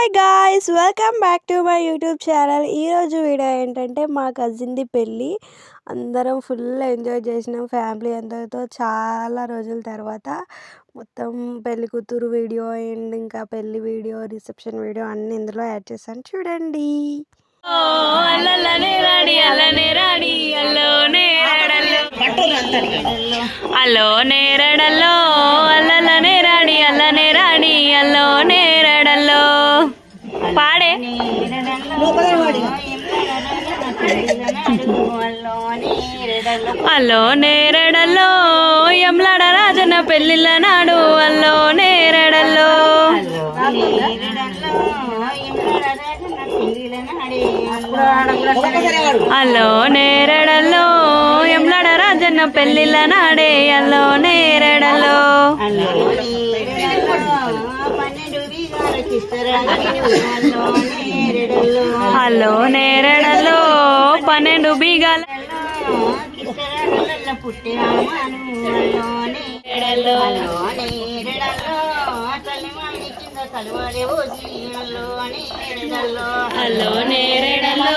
Hi guys, welcome back to my YouTube channel. ఈరోజు video ఏంటంటే మా కజిన్ది పెళ్ళి. అందరం ఫుల్ ఎంజాయ్ చేసినాం ఫ్యామిలీ అందరితో. చాలా రోజుల తర్వాత మొత్తం పెళ్లి కూతురు వీడియో అండ్ ఇంకా పెళ్లి వీడియో, రిసెప్షన్ వీడియో అన్నీ ఇందులో యాడ్ చేశాను, చూడండి. అల్లో నేరడల్లో అల్లనే రాడి అల్లనే రాడి అల్లో నేరడల్లో పాడే అల్లో నేరడల్లో ఎంలాడ రాజన పెళ్ళిళ్ళ నాడు అల్లో నేరడల్లో అల్లో నేరడల్లో ఎంలాడ రాజన్న పెళ్ళిళ్ళ నాడే అల్లో నేరడల్లో అల్లో నేరడల్లో 12 బీగాల అల్లో నేరడల్లో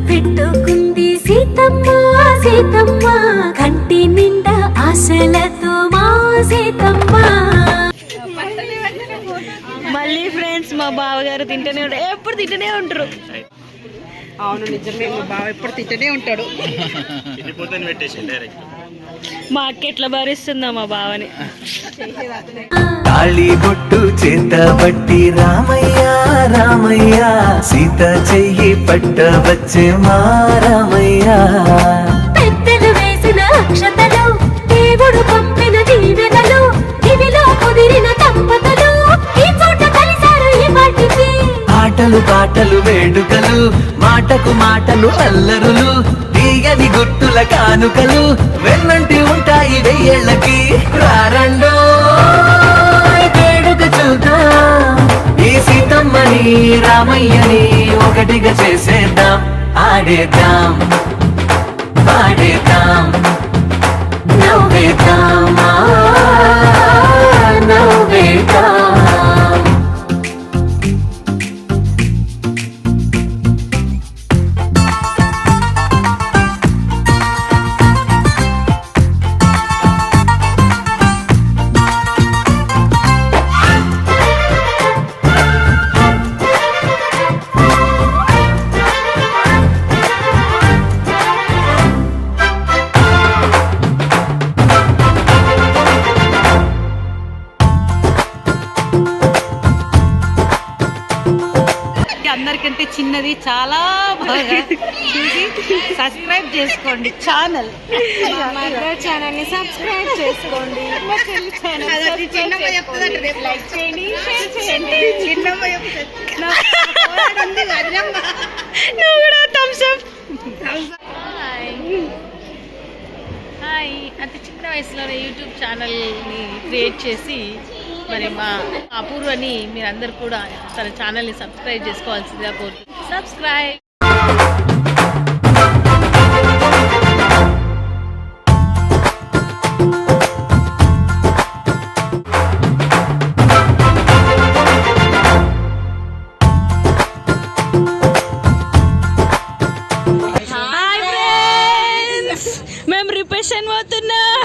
పెట్టుకుంది సీతమ్మ సీతమ్మ కంటి నిండా ఆశలతో మా సీతమ్మ. మళ్ళీ ఫ్రెండ్స్ మా బావగారు తింటూనే ఉంటారు, ఎప్పుడు తింటూనే ఉంటారు. అవును, నిజమే, మా బావ ఎప్పుడు తింటూనే ఉంటాడు. మా అక్క ఎట్లా భరిస్తుందా మా బావని. తాళి బొట్టు చేత బట్టి రామయ్య రామయ్య సీత చెయ్యి పట్ట వచ్చే మా రామయ్య. పెద్దలు వేసిన అక్షతలు, దేవుడు పంపిన దీవెనలు, ఇవిలో కుదిరిన దంపతులు ఈ చోట కలిసారు ఈ పాటికి. ఆటలు పాటలు వేడుకలు, మాటకు మాటలు అల్లరులు, తీయని గుట్టుల కానుకలు వెన్నంటి ఉంటాయి వెయ్యేళ్ళకి. రారండో వేడుక చూద్దాం, ఈ సీతమ్మని రామయ్యని ఒకటిగా చేసేద్దాం. ఆడేద్దాం పాడేద్దాం నవ్వేద్దాం నవ్వేద్దాం. అందరికంటే చిన్నది, చాలా బాగా చూసి సబ్స్క్రైబ్ చేసుకోండి ఛానల్ ని సబ్స్క్రైబ్ చేసుకోండి. లైక్ చేయండి, షేర్ చేయండి. నువ్వు కూడా థమ్స్ అప్. హాయ్, అంత చిన్న వయసులోనే యూట్యూబ్ ఛానల్ని క్రియేట్ చేసి మరి మా అపూర్వని మీరందరూ కూడా తన ఛానల్ని సబ్స్క్రైబ్ చేసుకోవాల్సిందిగా కోరుతున్నాను. సబ్స్క్రైబ్. హాయ్ ఫ్రెండ్స్, మేము రిపేషన్ పోతున్నాం.